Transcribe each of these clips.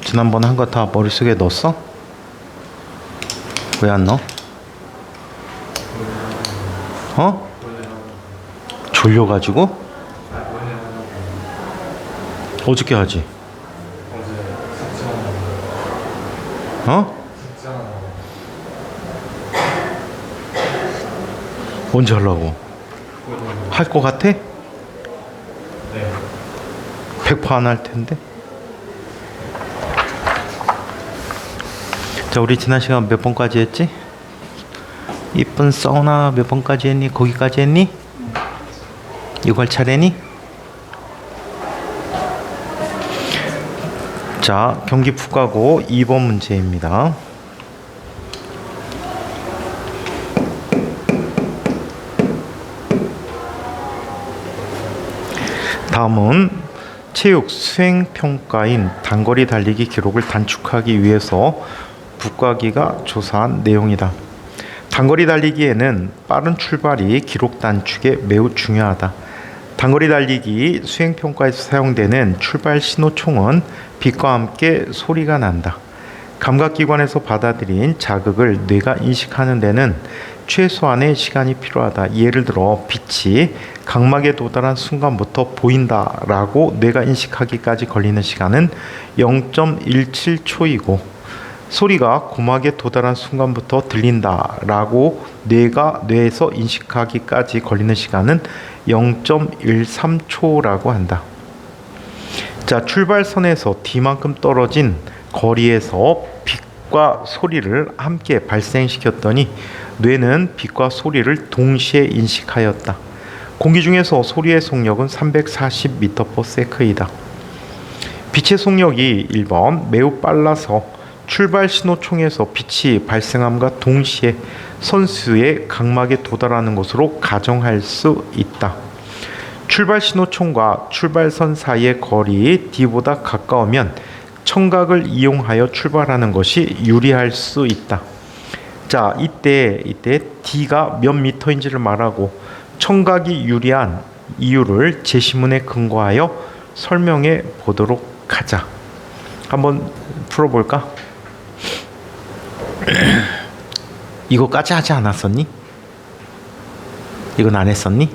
지난번에 한 거 다 머릿속에 넣었어? 왜 안 넣어? 어? 졸려가지고? 어저께 하지? 어? 언제 하려고? 할 거 같아? 100% 안 할 텐데. 자, 우리 지난 시간 몇 번까지 했지? 이쁜 사우나 몇 번까지 했니? 거기까지 했니? 이거 할 차례니? 자, 경기 푸가고 2번 문제입니다. 다음은 체육 수행평가인 단거리 달리기 기록을 단축하기 위해서 국가기가 조사한 내용이다. 단거리 달리기에는 빠른 출발이 기록 단축에 매우 중요하다. 단거리 달리기 수행평가에서 사용되는 출발 신호총은 빛과 함께 소리가 난다. 감각기관에서 받아들인 자극을 뇌가 인식하는 데는 최소한의 시간이 필요하다. 예를 들어 빛이 각막에 도달한 순간부터 보인다라고 뇌가 인식하기까지 걸리는 시간은 0.17초이고 소리가 고막에 도달한 순간부터 들린다라고 뇌에서 인식하기까지 걸리는 시간은 0.13초라고 한다. 자, 출발선에서 D만큼 떨어진 거리에서 빛과 소리를 함께 발생시켰더니 뇌는 빛과 소리를 동시에 인식하였다. 공기 중에서 소리의 속력은 340m/s이다. 빛의 속력이 1번 매우 빨라서 출발 신호총에서 빛이 발생함과 동시에 선수의 각막에 도달하는 것으로 가정할 수 있다. 출발 신호총과 출발선 사이의 거리 D보다 가까우면 청각을 이용하여 출발하는 것이 유리할 수 있다. 자, 이때 D가 몇 미터인지를 말하고 청각이 유리한 이유를 제시문에 근거하여 설명해 보도록 하자. 한번 풀어볼까? 이거까지 하지 않았었니? 이건 안 했었니?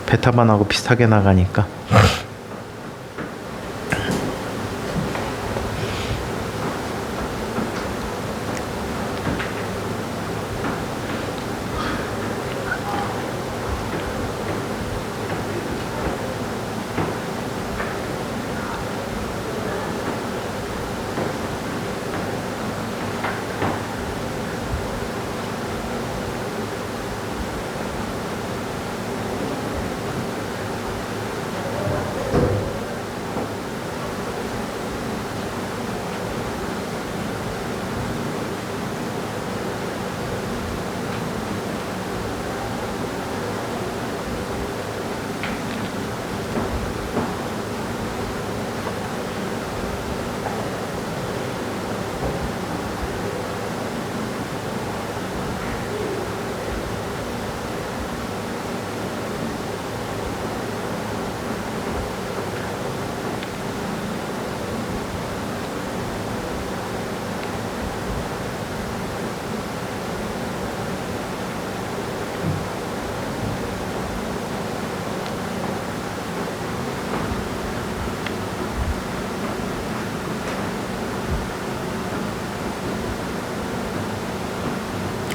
베타반하고 비슷하게 나가니까.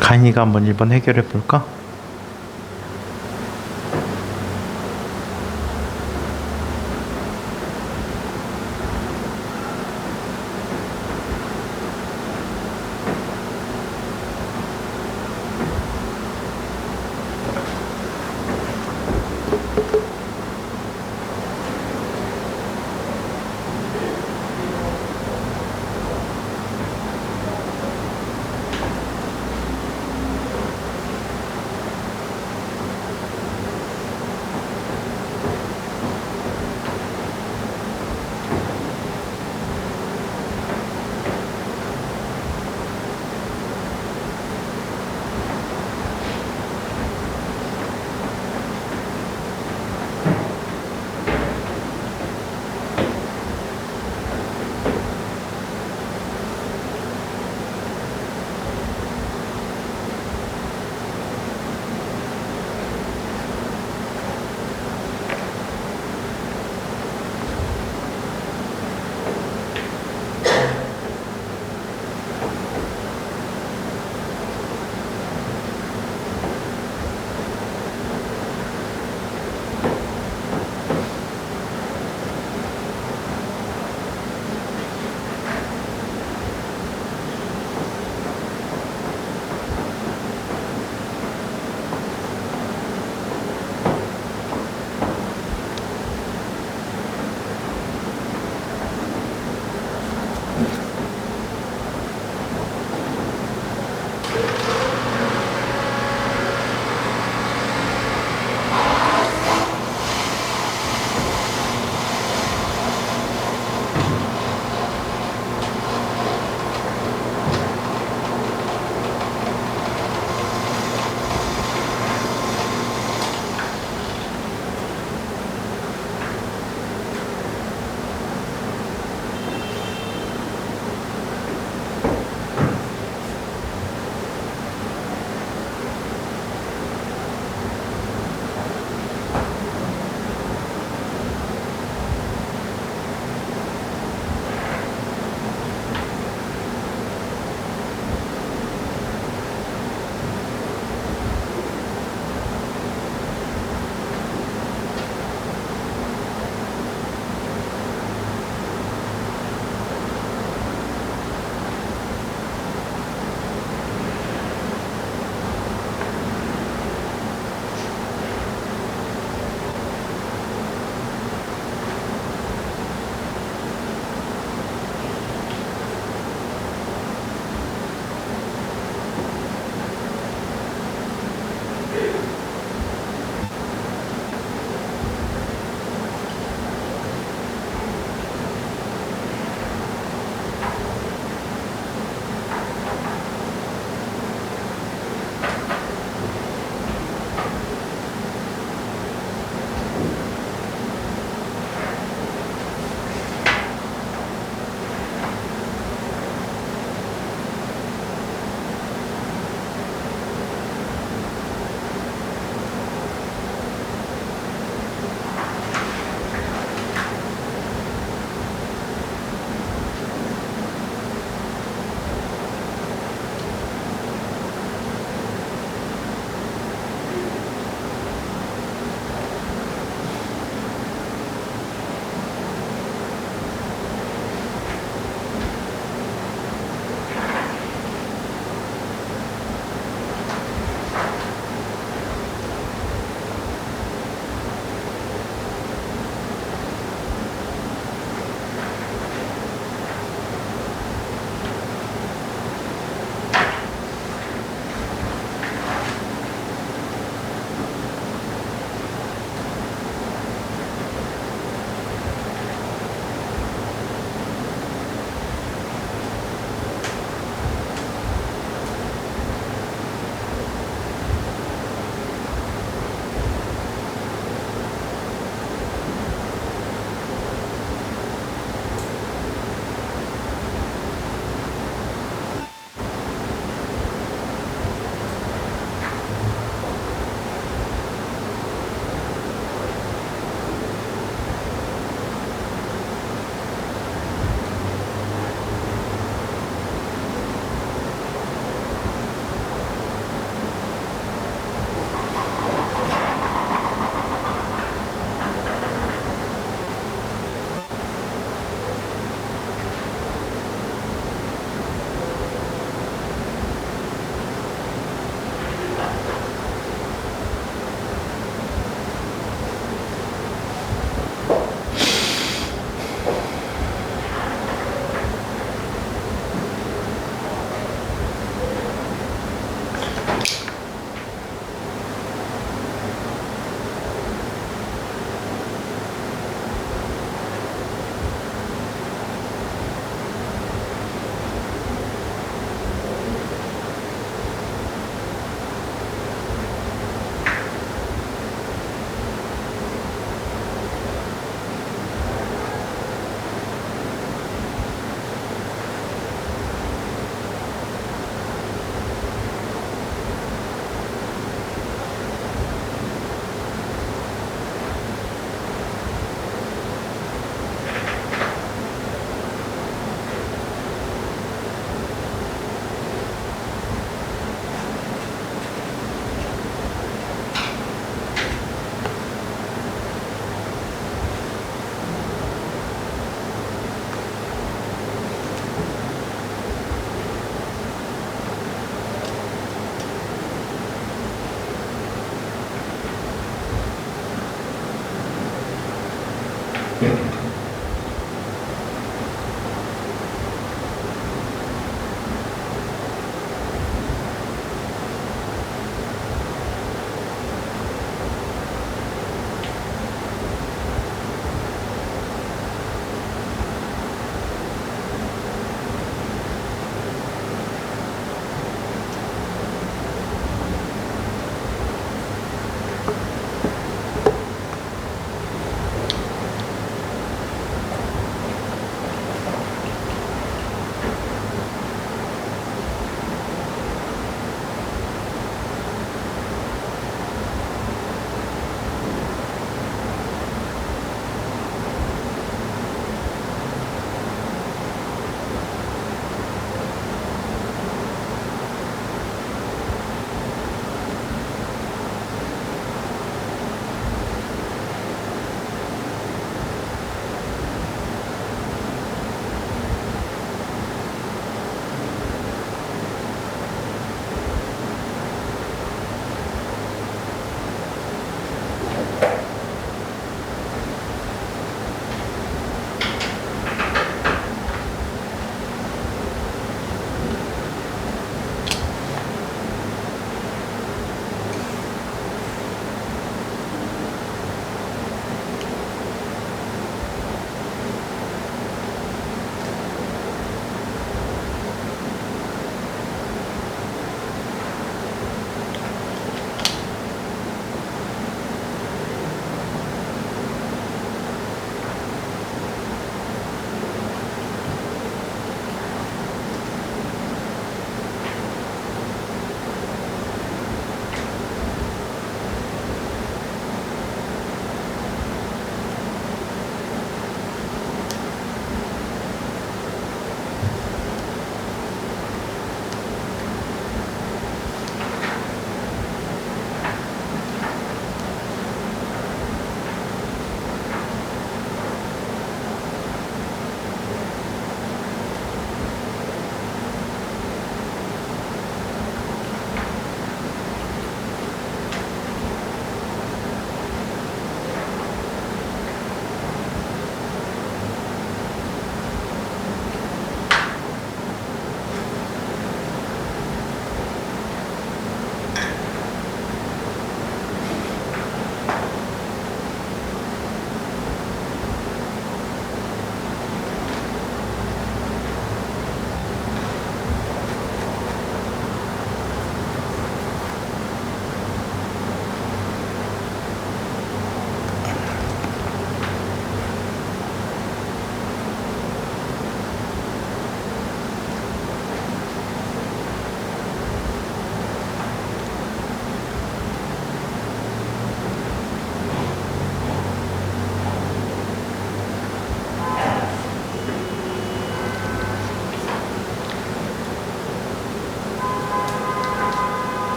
가인이가 한번 1번 해결해 볼까?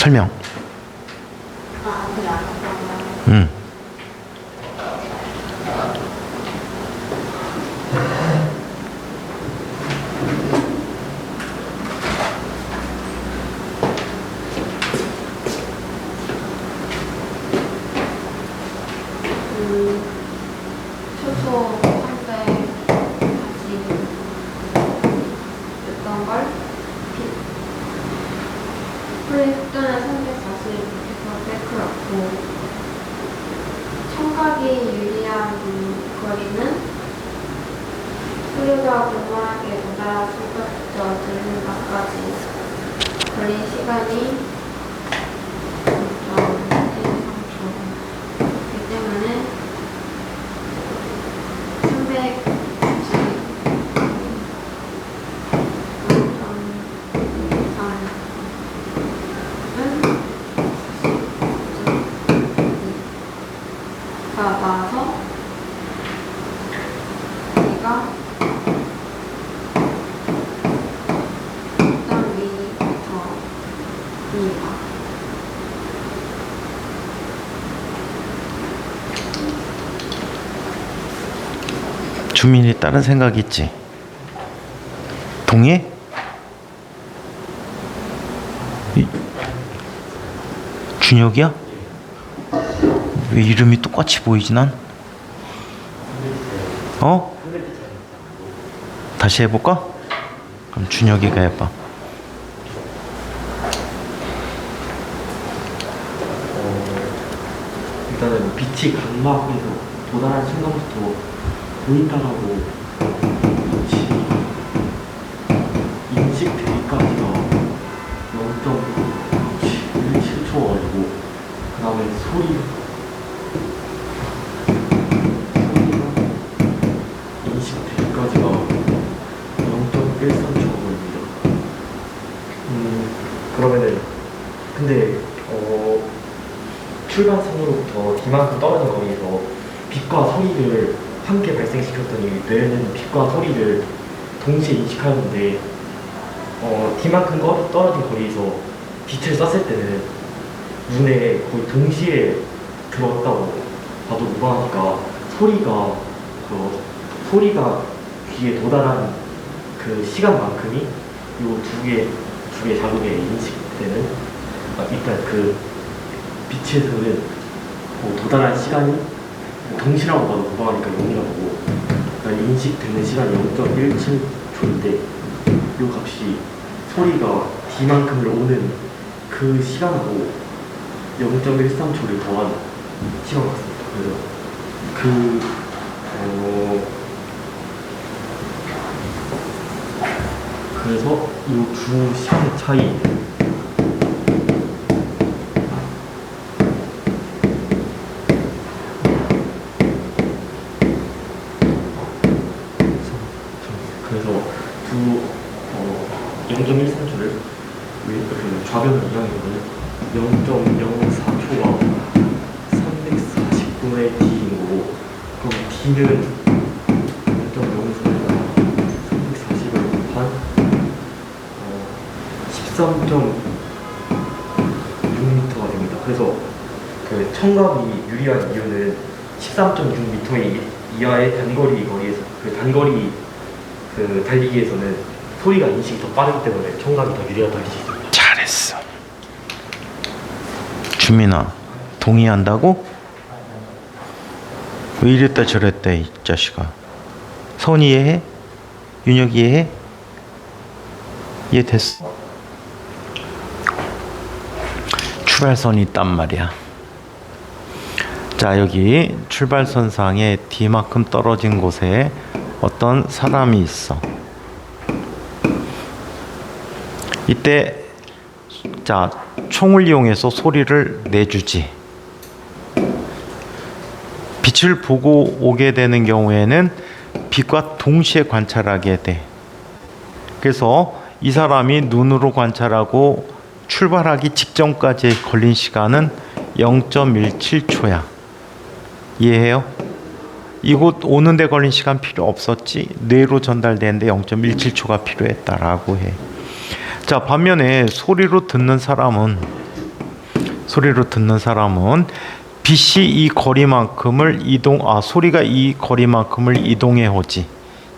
설명. 그게 아니었다고요? 응. 초초 한때 다시 냈던 걸 프레임 속도는 340 백크였고 청각이 유리한 거리는 소리가 공활하게 도달하기부터 들리는 것까지 걸린 시간이 0.13초 그렇기 때문에 310가 나와서 여기가 0.2m입니다. 주민이 다른 생각 있지? 동해? 준혁이야? 왜 이름이 똑같이 보이지 난? 어? 다시 해볼까? 그럼 준혁이가 해봐. 일단은 빛이 각막에서 도달한 순간부터 보인다라고 빛이 인식되기까지가 0.17초가지고 그 다음에 소리가 인식되기까지가 0.13초입니다. 그러면은 근데 출발선으로부터 D만큼 떨어진 거리에서 빛과 소리를 함께 발생시켰더니 뇌는 빛과 소리를 동시에 인식하는데 D만큼 떨어진 거리에서 빛을 쐈을 때는 눈에 거의 동시에 들어왔다고 봐도 무방하니까 소리가 귀에 도달한 그 시간만큼이 이 두 개 자극에 인식되는 일단 그 빛에서는 도달한 시간이 동시라고 봐도 무방하니까 0이라고 보고 인식되는 시간이 0.17초인데 이 값이 소리가 D만큼을 오는 그 시간하고 0.13초를 더한 시간 같습니다. 그래서 이 두 시간의 차이 그래서 0.13초를 좌변을 이용하면 0.04초가 340분의 D인 거고 그럼 D는 0.04가 340을 곱한 13.6m가 됩니다. 그래서 그 청각이 유리한 이유는 13.6m 이하의 단거리 달리기에서는 소리가 인식이 더 빠르기 때문에 청각이 더 유리하다 할 수 있습니다. 잘했어. 주민아, 동의한다고? 왜 이랬다 저랬다 이 자식아. 서훈이 이해해? 윤혁이 이해해? 이해됐어? 출발선이 있단 말이야. 자, 여기 출발선상에 D만큼 떨어진 곳에 어떤 사람이 있어. 이때 자, 총을 이용해서 소리를 내주지. 빛을 보고 오게 되는 경우에는 빛과 동시에 관찰하게 돼. 그래서 이 사람이 눈으로 관찰하고 출발하기 직전까지 걸린 시간은 0.17초야. 이해해요? 이곳 오는데 걸린 시간 필요 없었지. 뇌로 전달되는데 0.17초가 필요했다라고 해. 자, 반면에 소리로 듣는 사람은 소리로 듣는 사람은 빛이 이 거리만큼을 소리가 이 거리만큼을 이동해 오지.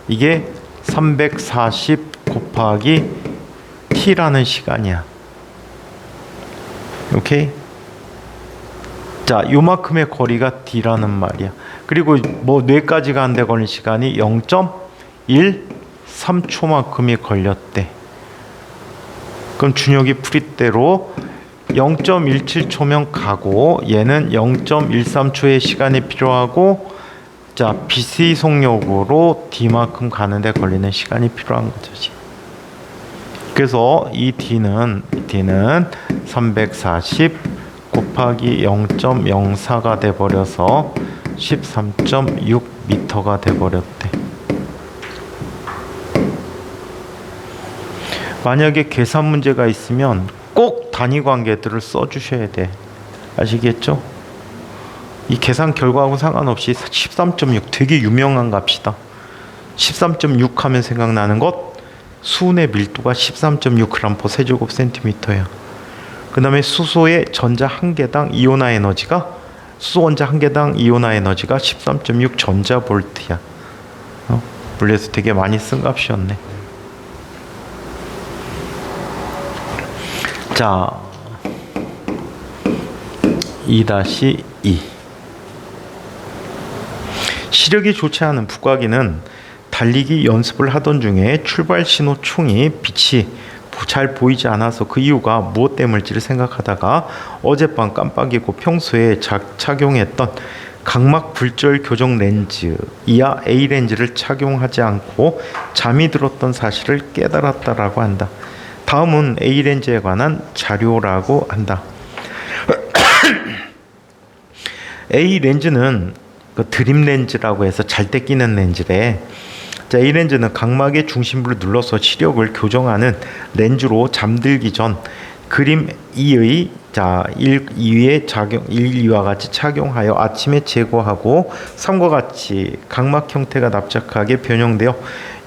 이게 340 곱하기 t라는 시간이야. 오케이? 자, 요만큼의 거리가 d라는 말이야. 그리고 뭐 뇌까지 가는데 걸린 시간이 0.13초만큼이 걸렸대. 그럼 준혁이 풀이대로 0.17초면 가고 얘는 0.13초의 시간이 필요하고, 자, 빛의 속력으로 d만큼 가는데 걸리는 시간이 필요한 거지. 그래서 이 d는 340 곱하기 0.04가 돼버려서 13.6m가 돼버렸대. 만약에 계산 문제가 있으면 꼭 단위 관계들을 써주셔야 돼. 아시겠죠? 이 계산 결과하고 상관없이 13.6 되게 유명한 값이다. 13.6 하면 생각나는 것, 수은의 밀도가 13.6g/s 세제곱센티미터야. 그 다음에 수소의 전자 한 개당 이온화 에너지가, 수소 원자 한 개당 이온화 에너지가 13.6 전자볼트야. 물리에서 되게 많이 쓴 값이었네. 자, 2-2 시력이 좋지 않은 북각이는 달리기 연습을 하던 중에 출발 신호 총이 빛이 잘 보이지 않아서 그 이유가 무엇 때문일지를 생각하다가 어젯밤 깜빡이고 평소에 착용했던 각막 불절 교정 렌즈 이하 A 렌즈를 착용하지 않고 잠이 들었던 사실을 깨달았다라고 한다. 다음은 A 렌즈에 관한 자료라고 한다. A 렌즈는 그 드림 렌즈라고 해서 잘 때 끼는 렌즈래. 자, 이 렌즈는 각막의 중심부를 눌러서 시력을 교정하는 렌즈로 잠들기 전 그림 2의 1, 2와 같이 착용하여 아침에 제거하고 3과 같이 각막 형태가 납작하게 변형되어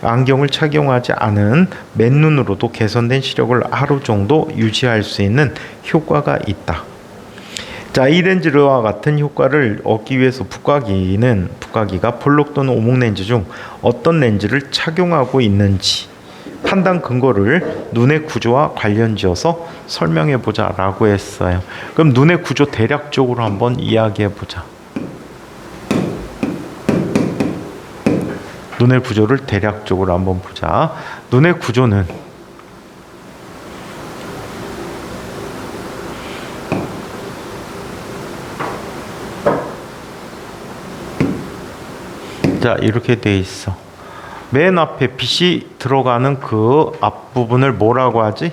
안경을 착용하지 않은 맨눈으로도 개선된 시력을 하루 정도 유지할 수 있는 효과가 있다. 자, 이 렌즈와 같은 효과를 얻기 위해서 북각이가 볼록 또는 오목 렌즈 중 어떤 렌즈를 착용하고 있는지 판단 근거를 눈의 구조와 관련지어서 설명해 보자라고 했어요. 그럼 눈의 구조 대략적으로 한번 이야기해 보자. 눈의 구조를 대략적으로 한번 보자. 눈의 구조는 자, 이렇게 돼 있어. 맨 앞에 빛이 들어가는 그 앞부분을 뭐라고 하지?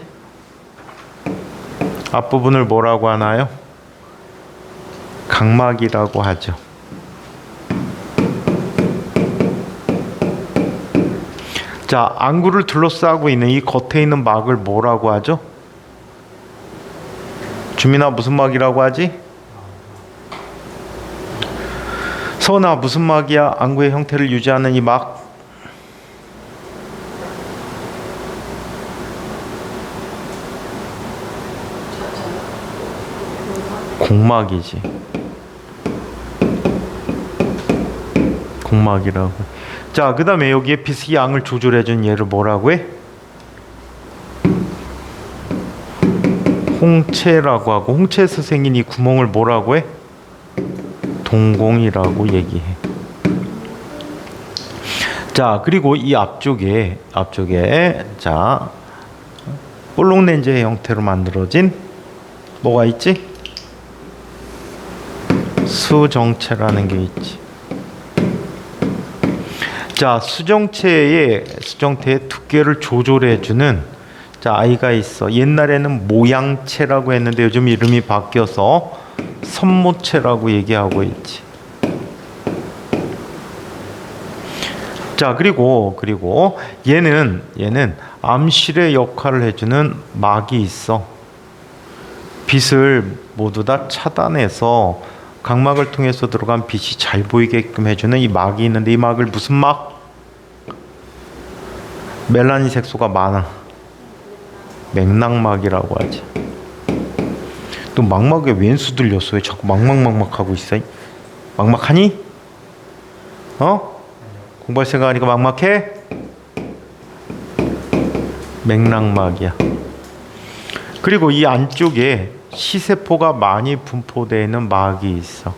앞부분을 뭐라고 하나요? 각막이라고 하죠. 자, 안구를 둘러싸고 있는 이 겉에 있는 막을 뭐라고 하죠? 주민아, 무슨 막이라고 하지? 서은아, 무슨 막이야? 안구의 형태를 유지하는 이 막. 공막이지. 공막이라고. 자, 그 다음에 여기에 빛의 양을 조절해준 얘를 뭐라고 해? 홍채라고 하고, 홍채에서 생긴 이 구멍을 뭐라고 해? 동공이라고 얘기해. 자, 그리고 이 앞쪽에 자, 볼록 렌즈의 형태로 만들어진 뭐가 있지? 수정체라는 게 있지. 자, 수정체의 두께를 조절해주는 자, 아이가 있어. 옛날에는 모양체라고 했는데 요즘 이름이 바뀌어서 선모체라고 얘기하고 있지. 자, 그리고 얘는 암실의 역할을 해주는 막이 있어. 빛을 모두 다 차단해서 각막을 통해서 들어간 빛이 잘 보이게끔 해주는 이 막이 있는데, 이 막을 무슨 막? 멜라닌 색소가 많아. 맥락막이라고 하지. 너 망막에 왼수 들렸어. 왜 자꾸 망막 하고 있어? 망막하니? 공부할 생각하니까 막막해? 맥락막이야. 그리고 이 안쪽에 시세포가 많이 분포되어 있는 막이 있어.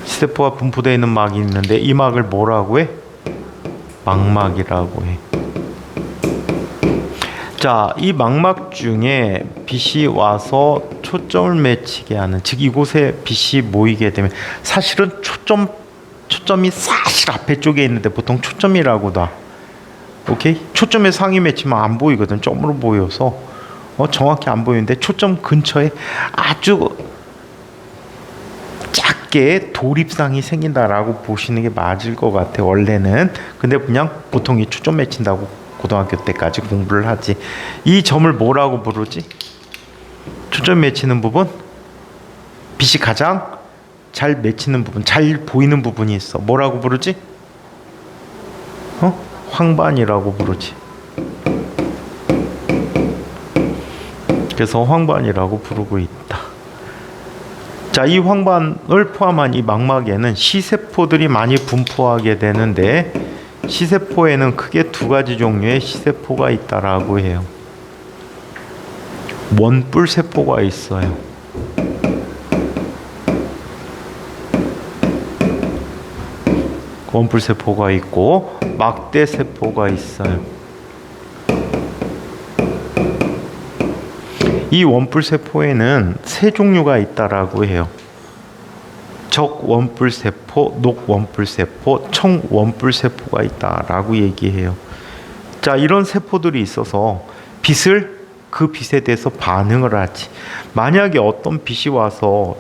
시세포가 분포되어 있는 막이 있는데 이 막을 뭐라고 해? 망막이라고 해. 자, 이 망막 중에 빛이 와서 초점을 맺히게 하는, 즉 이곳에 빛이 모이게 되면 사실은 초점이 사실 앞에 쪽에 있는데 보통 초점이라고 다. 오케이? 초점에 상이 맺히면 안 보이거든. 점으로 보여서 정확히 안 보이는데 초점 근처에 아주 작게 도립상이 생긴다라고 보시는 게 맞을 것 같아 원래는. 근데 그냥 보통 이 초점 맺힌다고 고등학교 때까지 공부를 하지. 이 점을 뭐라고 부르지? 초점 맺히는 부분, 빛이 가장 잘 맺히는 부분, 잘 보이는 부분이 있어. 뭐라고 부르지? 황반이라고 부르지. 그래서 황반이라고 부르고 있다. 자, 이 황반을 포함한 이 망막에는 시세포들이 많이 분포하게 되는데 시세포에는 크게 두 가지 종류의 시세포가 있다라고 해요. 원뿔세포가 있어요. 원뿔세포가 있고 막대세포가 있어요. 이 원뿔세포에는 세 종류가 있다라고 해요. 적원뿔세포, 녹원뿔세포, 청원뿔세포가 있다라고 얘기해요. 자, 이런 세포들이 있어서 그 빛에 대해서 반응을 하지. 만약에 어떤 빛이 와서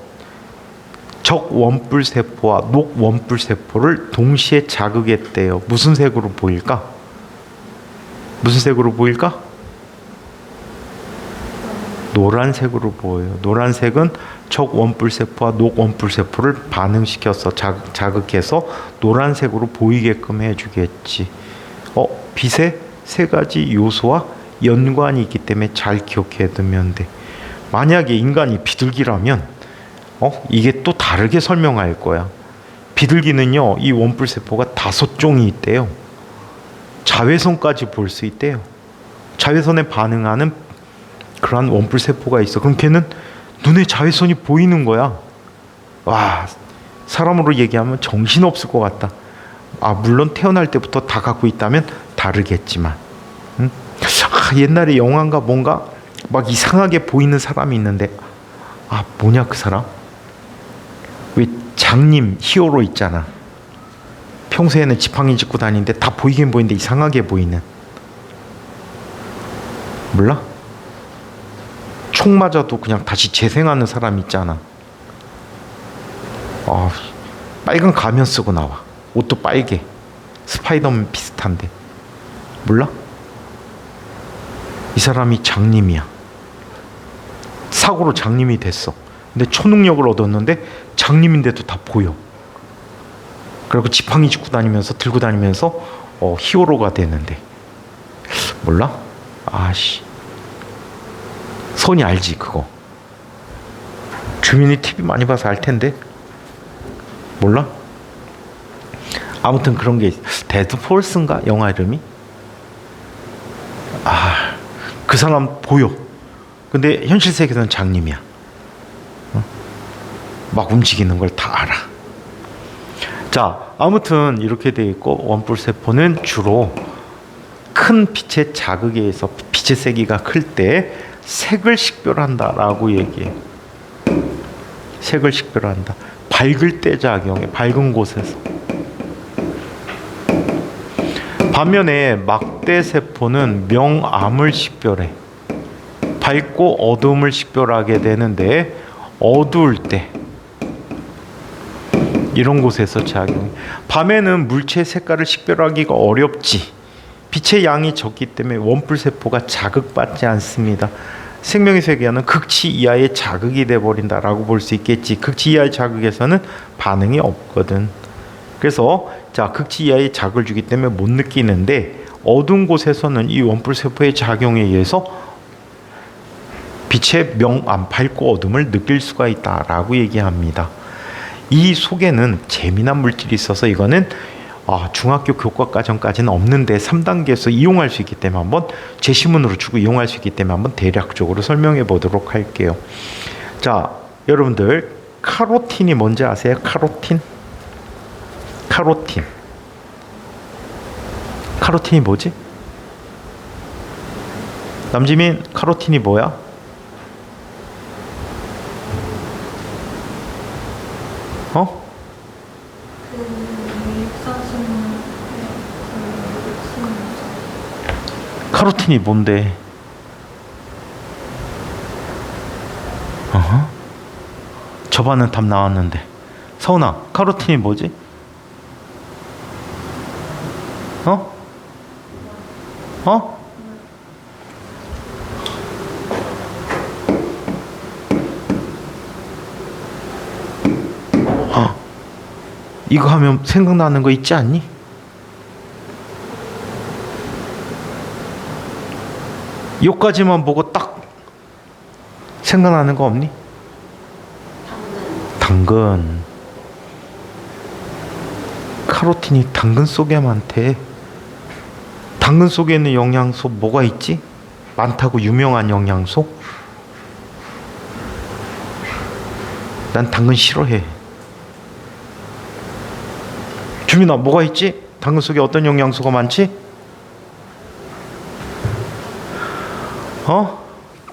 적원뿔세포와 녹원뿔세포를 동시에 자극했대요. 무슨 색으로 보일까? 무슨 색으로 보일까? 노란색으로 보여요. 노란색은 적원뿔세포와 녹원뿔세포를 반응시켜서 자극해서 노란색으로 보이게끔 해주겠지. 빛의 세 가지 요소와 연관이 있기 때문에 잘 기억해 두면 돼. 만약에 인간이 비둘기라면 이게 또 다르게 설명할 거야. 비둘기는요, 이 원뿔세포가 5종이 있대요. 자외선까지 볼 수 있대요. 자외선에 반응하는 그러한 원뿔세포가 있어. 그럼 걔는 눈에 자외선이 보이는 거야. 와, 사람으로 얘기하면 정신없을 것 같다. 물론 태어날 때부터 다 갖고 있다면 다르겠지만. 옛날에 영화인가 뭔가 막 이상하게 보이는 사람이 있는데 뭐냐 그 사람? 왜 장님 히어로 있잖아. 평소에는 지팡이 짚고 다니는데 다 보이긴 보이는데 이상하게 보이는. 몰라? 총 맞아도 그냥 다시 재생하는 사람 있잖아. 빨간 가면 쓰고 나와. 옷도 빨개. 스파이더맨 비슷한데. 몰라? 이 사람이 장님이야. 사고로 장님이 됐어. 근데 초능력을 얻었는데 장님인데도 다 보여. 그리고 지팡이 짚고 다니면서 들고 다니면서 히어로가 되는데. 몰라? 선이 알지 그거. 주민이 TV 많이 봐서 알 텐데. 몰라? 아무튼 그런 게 데드폴스인가 영화 이름이? 그 사람 보여. 근데 현실 세계에서는 장님이야. 막 움직이는 걸 다 알아. 자, 아무튼 이렇게 돼 있고 원뿔세포는 주로 큰 빛의 자극에 의해서 빛의 세기가 클 때 색을 식별한다라고 얘기해. 색을 식별한다. 밝을 때 작용해. 밝은 곳에서. 반면에 막대세포는 명암을 식별해. 밝고 어두움을 식별하게 되는데 어두울 때 이런 곳에서 작용해. 밤에는 물체의 색깔을 식별하기가 어렵지. 빛의 양이 적기 때문에 원뿔세포가 자극받지 않습니다. 생명의 세계는 극치 이하의 자극이 돼버린다라고 볼 수 있겠지. 극치 이하의 자극에서는 반응이 없거든. 그래서 극치 이하의 자극을 주기 때문에 못 느끼는데 어두운 곳에서는 이 원뿔세포의 작용에 의해서 빛의 밝고 어둠을 느낄 수가 있다라고 얘기합니다. 이 속에는 재미난 물질이 있어서 이거는 중학교 교과과정까지는 없는데 3단계에서 이용할 수 있기 때문에 한번 제시문으로 주고 이용할 수 있기 때문에 한번 대략적으로 설명해 보도록 할게요. 자, 여러분들 카로틴이 뭔지 아세요? 카로틴? 카로틴이 뭐지? 남지민, 카로틴이 뭐야? 카로틴이 뭔데? 저반은 답 나왔는데. 서은아, 카로틴이 뭐지? 이거 하면 생각나는 거 있지 않니? 요까지만 보고 딱 생각나는 거 없니? 당근. 카로틴이 당근 속에 많대. 당근 속에 있는 영양소 뭐가 있지? 많다고 유명한 영양소? 난 당근 싫어해. 주민아, 뭐가 있지? 당근 속에 어떤 영양소가 많지?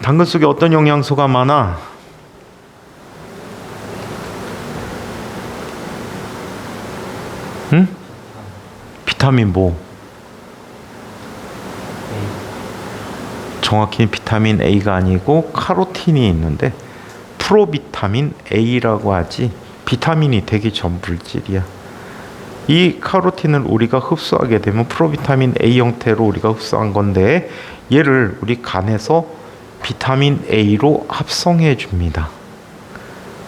당근 속에 어떤 영양소가 많아? 응? 비타민 뭐? 정확히 비타민 A가 아니고 카로틴이 있는데 프로비타민 A라고 하지. 비타민이 되기 전 물질이야. 이 카로틴을 우리가 흡수하게 되면 프로비타민 A 형태로 우리가 흡수한 건데 얘를 우리 간에서 비타민 A로 합성해 줍니다.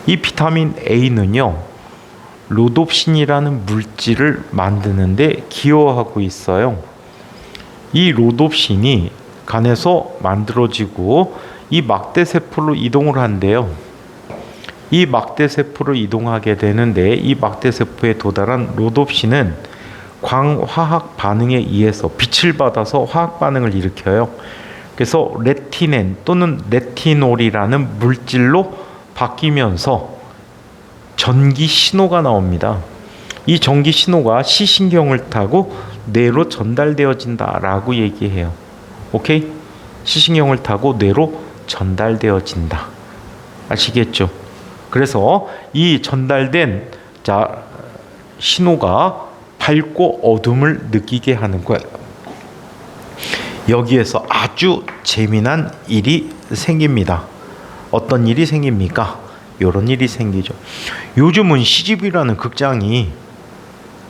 이 비타민 A는요, 로놉신이라는 물질을 만드는데 기여하고 있어요. 이 로놉신이 간에서 만들어지고 이 막대세포로 이동을 한대요. 이 막대세포로 이동하게 되는데 이 막대세포에 도달한 로놉신은 광화학 반응에 의해서 빛을 받아서 화학 반응을 일으켜요. 그래서 레티넨 또는 레티놀이라는 물질로 바뀌면서 전기 신호가 나옵니다. 이 전기 신호가 시신경을 타고 뇌로 전달되어진다라고 얘기해요. 오케이? 시신경을 타고 뇌로 전달되어진다. 아시겠죠? 그래서 이 전달된 신호가 밝고 어둠을 느끼게 하는 거예요. 여기에서 아주 재미난 일이 생깁니다. 어떤 일이 생깁니까? 이런 일이 생기죠. 요즘은 CGV라는 극장이,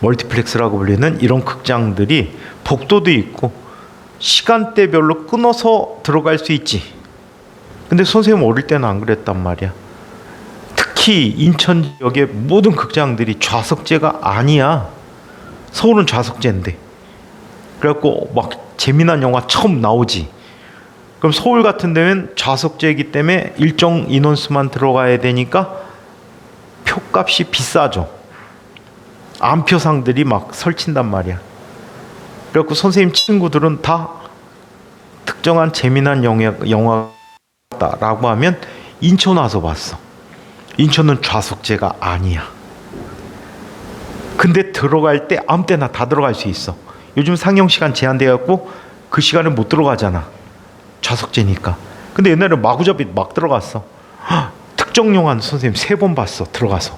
멀티플렉스라고 불리는 이런 극장들이 복도도 있고 시간대별로 끊어서 들어갈 수 있지. 근데 선생님 어릴 때는 안 그랬단 말이야. 특히 인천 지역의 모든 극장들이 좌석제가 아니야. 서울은 좌석제인데. 그래갖고 막 재미난 영화 처음 나오지. 그럼 서울 같은 데는 좌석제이기 때문에 일정 인원수만 들어가야 되니까 표값이 비싸죠. 암표상들이 막 설친단 말이야. 그래갖고 선생님 친구들은 다 특정한 재미난 영화다라고 하면 인천 와서 봤어. 인천은 좌석제가 아니야. 근데 들어갈 때 아무 때나 다 들어갈 수 있어. 요즘 상영 시간 제한되어갖고 그 시간에 못 들어가잖아. 좌석제니까. 근데 옛날에 마구잡이 막 들어갔어. 특정 영화는 선생님 3번 봤어. 들어가서.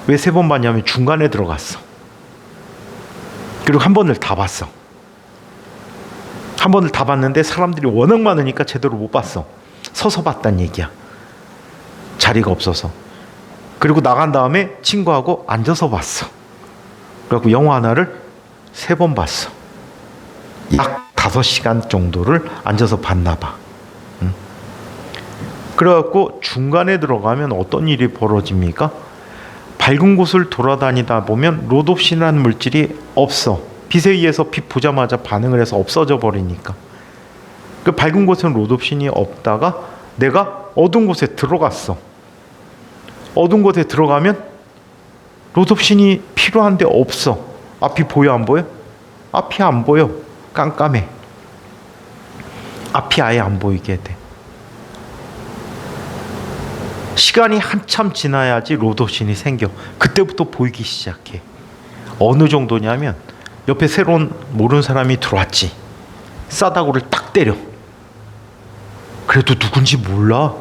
왜 3번 봤냐면 중간에 들어갔어. 그리고 한 번을 다 봤어. 한 번을 다 봤는데 사람들이 워낙 많으니까 제대로 못 봤어. 서서 봤단 얘기야. 자리가 없어서. 그리고 나간 다음에 친구하고 앉아서 봤어. 그래갖고 영화 하나를 3번 봤어. 약 5시간 정도를 앉아서 봤나 봐. 그래갖고 중간에 들어가면 어떤 일이 벌어집니까? 밝은 곳을 돌아다니다 보면 로놉신이라는 물질이 없어. 빛에 의해서 빛 보자마자 반응을 해서 없어져 버리니까. 그 밝은 곳에는 로드옵션이 없다가 내가 어두운 곳에 들어갔어. 어두운 곳에 들어가면 로드옵션이 필요한데 없어. 앞이 보여 안 보여? 앞이 안 보여. 깜깜해. 앞이 아예 안 보이게 돼. 시간이 한참 지나야지 로드옵션이 생겨. 그때부터 보이기 시작해. 어느 정도냐면 옆에 새로운 모르는 사람이 들어왔지. 싸다구를 딱 때려. 그래도 누군지 몰라.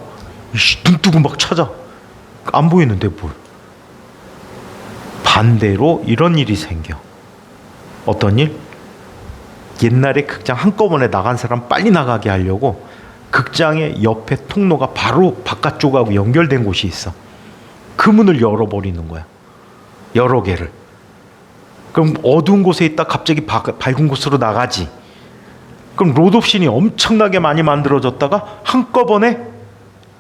눈 뜨고 막 찾아. 안 보이는데 뭘. 반대로 이런 일이 생겨. 어떤 일? 옛날에 극장 한꺼번에 나간 사람 빨리 나가게 하려고 극장의 옆에 통로가 바로 바깥쪽하고 연결된 곳이 있어. 그 문을 열어버리는 거야. 여러 개를. 그럼 어두운 곳에 있다 갑자기 밝은 곳으로 나가지. 그럼 로드옵션이 엄청나게 많이 만들어졌다가 한꺼번에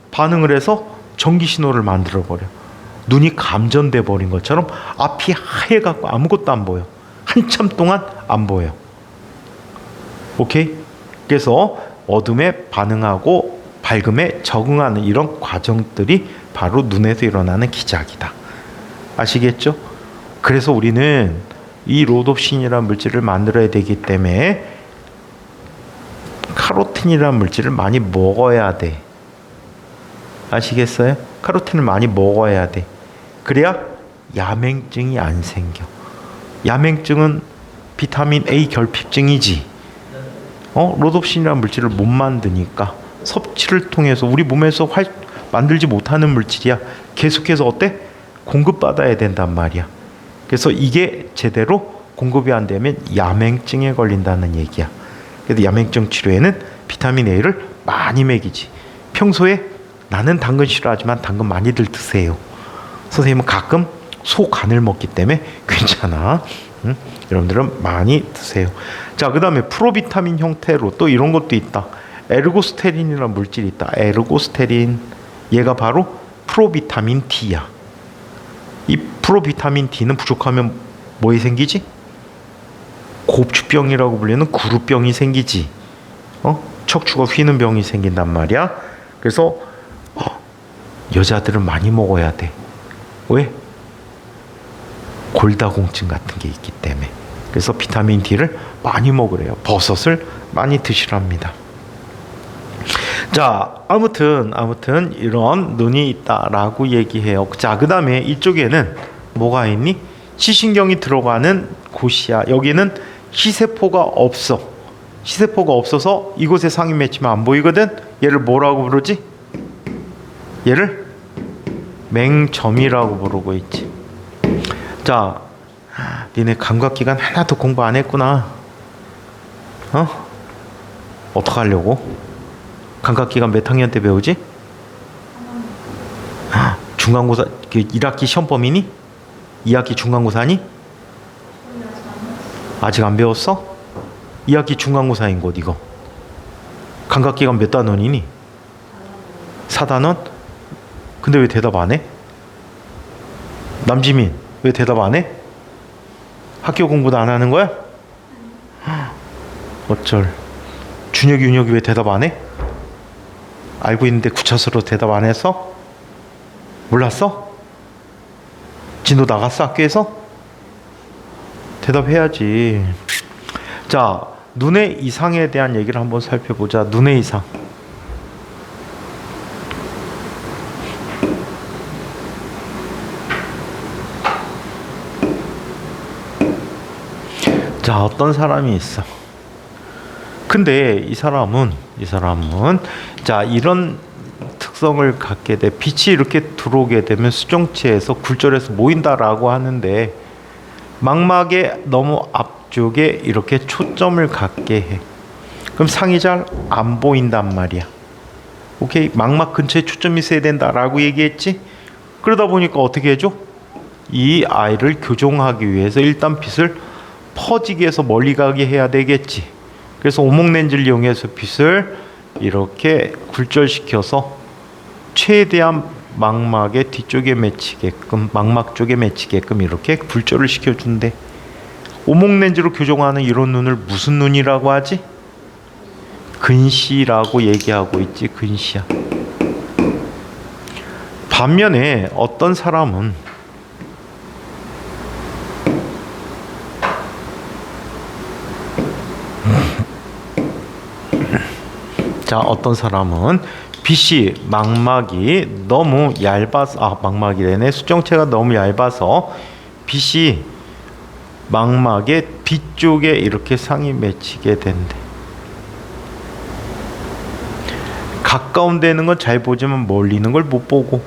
반응을 해서 전기 신호를 만들어버려. 눈이 감전돼 버린 것처럼 앞이 하얘갖고 아무것도 안 보여. 한참 동안 안 보여. 오케이? 그래서 어둠에 반응하고 밝음에 적응하는 이런 과정들이 바로 눈에서 일어나는 기작이다. 아시겠죠? 그래서 우리는 이 로드옵신이라는 물질을 만들어야 되기 때문에 카로틴이라는 물질을 많이 먹어야 돼. 아시겠어요? 카로틴을 많이 먹어야 돼. 그래야 야맹증이 안 생겨. 야맹증은 비타민 A 결핍증이지. 로드옵신이라는 물질을 못 만드니까 섭취를 통해서 우리 몸에서 만들지 못하는 물질이야. 계속해서 어때? 공급받아야 된단 말이야. 그래서 이게 제대로 공급이 안 되면 야맹증에 걸린다는 얘기야. 그래서 야맹증 치료에는 비타민 A를 많이 먹이지. 평소에 나는 당근 싫어하지만 당근 많이들 드세요. 선생님은 가끔 소간을 먹기 때문에 괜찮아. 여러분들은 많이 드세요. 자, 그 다음에 프로비타민 형태로 또 이런 것도 있다. 에르고스테린이라는 물질이 있다. 에르고스테린. 얘가 바로 프로비타민 D야. 이 프로비타민 D는 부족하면 뭐에 생기지? 고추병이라고 불리는 구루병이 생기지. 척추가 휘는 병이 생긴단 말이야. 그래서 여자들은 많이 먹어야 돼. 왜? 골다공증 같은 게 있기 때문에. 그래서 비타민 D를 많이 먹으래요. 버섯을 많이 드시랍니다. 자, 아무튼 이런 눈이 있다라고 얘기해요. 자, 그 다음에 이쪽에는 뭐가 있니? 시신경이 들어가는 곳이야. 여기는 시세포가 없어. 시세포가 없어서 이곳에 상위 맺히면 안 보이거든. 얘를 뭐라고 부르지? 얘를 맹점이라고 부르고 있지. 자, 니네 감각기관 하나도 공부 안 했구나. 어떡하려고? 감각기관 몇 학년 때 배우지? 중간고사 1학기 시험 범위니? 2학기 중간고사니? 아직 안 배웠어? 2학기 중간고사인 곳 이거. 감각기관 몇 단원이니? 4단원? 근데 왜 대답 안 해? 남지민 왜 대답 안 해? 학교 공부도 안 하는 거야? 어쩔. 준혁이 윤혁이 왜 대답 안 해? 알고 있는데 구차스로 대답 안 했어? 몰랐어? 진도 나갔어 학교에서? 대답해야지. 자, 눈의 이상에 대한 얘기를 한번 살펴보자. 눈의 이상. 자, 어떤 사람이 있어. 근데 이 사람은 자, 이런 특성을 갖게 돼. 빛이 이렇게 들어오게 되면 수정체에서 굴절해서 모인다라고 하는데 망막의 너무 앞쪽에 이렇게 초점을 갖게 해. 그럼 상이 잘 안 보인단 말이야. 오케이? 망막 근처에 초점이 있어야 된다라고 얘기했지? 그러다 보니까 어떻게 해줘? 이 아이를 교정하기 위해서 일단 빛을 퍼지게 해서 멀리 가게 해야 되겠지. 그래서 오목렌즈를 이용해서 빛을 이렇게 굴절시켜서 최대한 망막의 뒤쪽에 맺히게끔, 망막 쪽에 맺히게끔 이렇게 굴절을 시켜준대. 오목렌즈로 교정하는 이런 눈을 무슨 눈이라고 하지? 근시라고 얘기하고 있지. 근시야. 반면에 어떤 사람은 자, 어떤 사람은 빛이 망막이 너무 얇아서 망막이래네. 수정체가 너무 얇아서 빛이 망막의 뒤쪽에 이렇게 상이 맺히게 된대. 가까운 데 있는 건 잘 보지만 멀리 있는 걸 못 보고,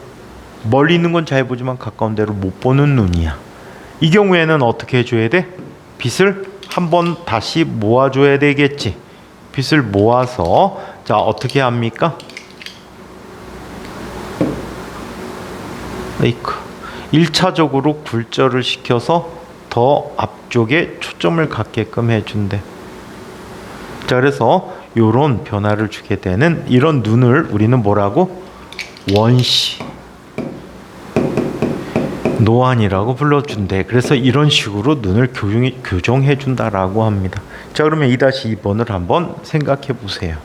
멀리 있는 건 잘 보지만 가까운 데를 못 보는 눈이야. 이 경우에는 어떻게 해줘야 돼? 빛을 한번 다시 모아줘야 되겠지. 빛을 모아서 자 어떻게 합니까? 에이크 1차적으로 굴절을 시켜서 더 앞쪽에 초점을 갖게끔 해준대. 자, 그래서 요런 변화를 주게 되는 이런 눈을 우리는 뭐라고? 원시 노안이라고 불러준대. 그래서 이런 식으로 눈을 교정해 준다라고 합니다. 자, 그러면 2-2번을 한번 생각해 보세요.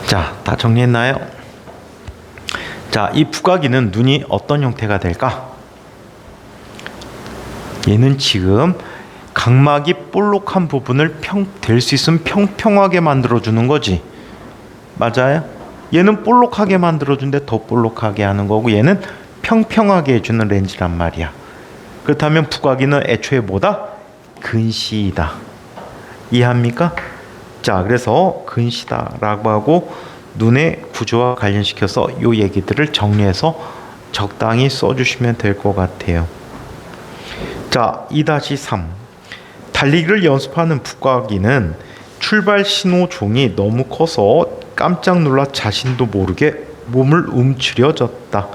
자, 다 정리했나요? 자, 이 부각이는 눈이 어떤 형태가 될까? 얘는 지금 각막이 볼록한 부분을 될 수 있으면 평평하게 만들어주는 거지. 맞아요? 얘는 볼록하게 만들어준데 더 볼록하게 하는 거고, 얘는 평평하게 해주는 렌즈란 말이야. 그렇다면 부각이는 애초에 뭐다? 근시이다. 이해합니까? 자, 그래서 근시다라고 하고 눈의 구조와 관련시켜서 이 얘기들을 정리해서 적당히 써주시면 될 것 같아요. 자, 2-3 달리기를 연습하는 부각이는 출발 신호 종이 너무 커서 깜짝 놀라 자신도 모르게 몸을 움츠려졌다.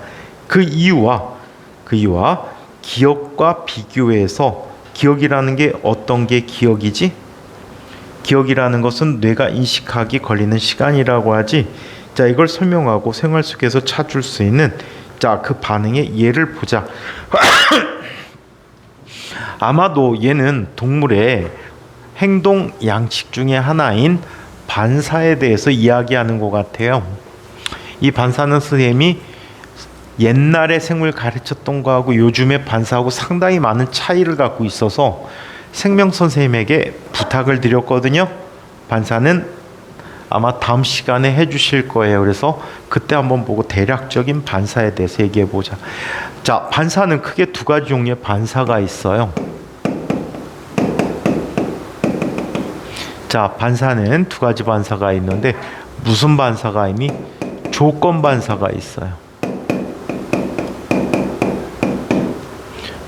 그 이유와 기억과 비교해서, 기억이라는 게 어떤 게 기억이지? 기억이라는 것은 뇌가 인식하기 걸리는 시간이라고 하지. 자, 이걸 설명하고 생활 속에서 찾을 수 있는 그 반응의 예를 보자. 아마도 얘는 동물의 행동 양식 중에 하나인 반사에 대해서 이야기하는 것 같아요. 이 반사는 선생님이 옛날에 생물 가르쳤던 거하고 요즘의 반사하고 상당히 많은 차이를 갖고 있어서 생명 선생님에게 부탁을 드렸거든요. 반사는 아마 다음 시간에 해주실 거예요. 그래서 그때 한번 보고 대략적인 반사에 대해서 얘기해 보자. 자, 반사는 크게 두 가지 종류의 반사가 있어요. 자, 반사는 두 가지 반사가 있는데 무슨 반사가 있니? 조건 반사가 있어요.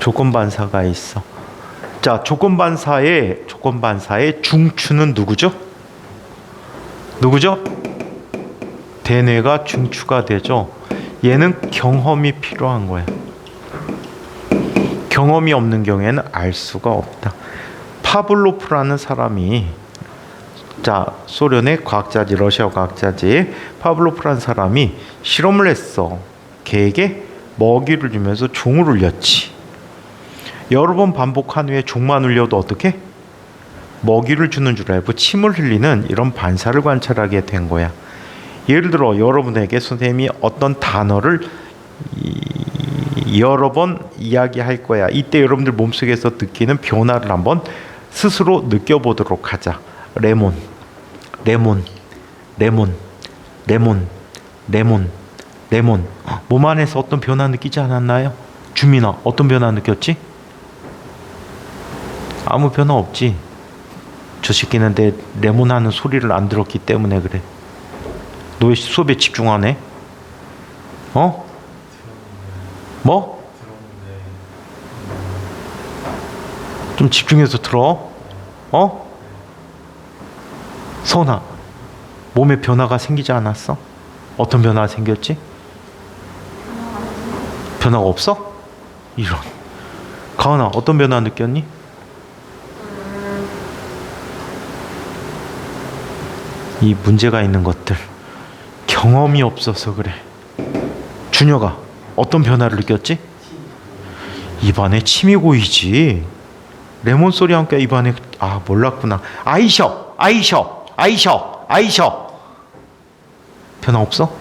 조건 반사가 있어. 자, 조건 반사의 중추는 누구죠? 대뇌가 중추가 되죠. 얘는 경험이 필요한 거야. 경험이 없는 경우에는 알 수가 없다. 파블로프라는 사람이, 자, 소련의 과학자지, 러시아 과학자지, 파블로프라는 사람이 실험을 했어. 개에게 먹이를 주면서 종을 울렸지. 여러 번 반복한 후에 종만 울려도 어떻게? 먹이를 주는 줄 알고 침을 흘리는 이런 반사를 관찰하게 된 거야. 예를 들어 여러분에게 선생님이 어떤 단어를 여러 번 이야기할 거야. 이때 여러분들 몸속에서 느끼는 변화를 한번 스스로 느껴보도록 하자. 레몬, 레몬, 레몬, 레몬, 레몬, 레몬. 몸 안에서 어떤 변화 느끼지 않았나요? 주민아, 어떤 변화 느꼈지? 아무 변화 없지. 저 새끼는 내 레몬 하는 소리를 안 들었기 때문에 그래. 너 왜 수업에 집중하네? 어? 뭐? 좀 집중해서 들어. 어? 서은아, 몸에 변화가 생기지 않았어? 어떤 변화가 생겼지? 변화가 없어? 이런. 가은아, 어떤 변화 느꼈니? 이 문제가 있는 것들, 경험이 없어서 그래. 준혁아, 어떤 변화를 느꼈지? 입안에 침이 고이지. 레몬 소리와 함께 입안에, 몰랐구나. 아이셔. 변화 없어?